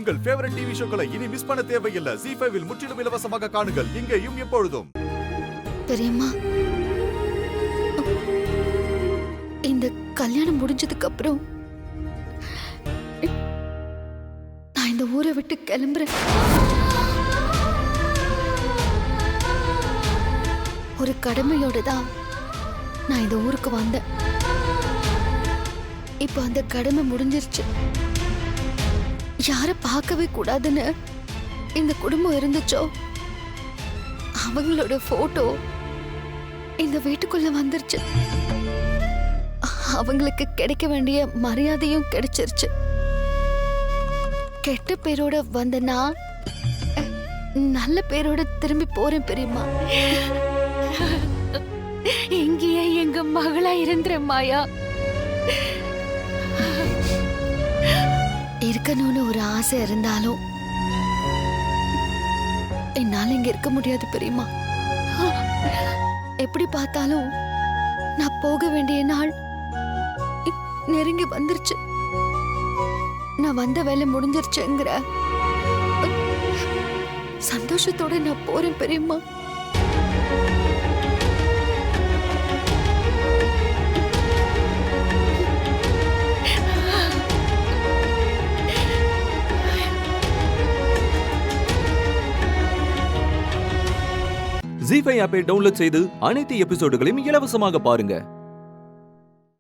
உங்கள் favourite TV ஷோக்களை இனி miss பண்ண தேவையில்லை. ZEE5 இல் முற்றிலும் இலவசமாக காணுங்கள், இங்கேயும் எப்பொழுதும். பெரியம்மா, இந்த கல்யாணம் முடிஞ்சதுக்கு அப்புறம் நான் இந்த ஊரை விட்டு கிளம்புறேன். ஒரு கடமையோட தான் நான் இந்த ஊருக்கு வந்தேன். இப்ப அந்த கடமை முடிஞ்சிருச்சு. யார பார்க்கவே கூடாதுன்னு இந்த குடும்பம் இருந்துச்சோ அவங்களோட போட்டோ இந்த வீட்டுக்குள்ள வந்துருச்சு. அவங்களுக்கு கிடைக்க வேண்டிய மரியாதையும் கிடைச்சிருச்சு. கெட்ட பேரோட வந்தனா நல்ல பேரோட திரும்பி போறேன் பெரியம்மா. இங்கேயே எங்க மகளா இருந்துற மாயா. இருக்கணும்னு ஒரு ஆசை இருந்தாலும் என்னால இங்க இருக்க முடியாது பெரியம்மா. எப்படி பார்த்தாலும் நான் போக வேண்டிய நாள் நெருங்கி வந்துருச்சு. நான் வந்த வேலை முடிஞ்சிருச்சுங்கிற சந்தோஷத்தோட நான் போறேன் பெரியம்மா. ZEE5 ஆப்பை டவுன்லோட் செய்து அனைத்து எபிசோடுகளையும் இலவசமாக பாருங்க.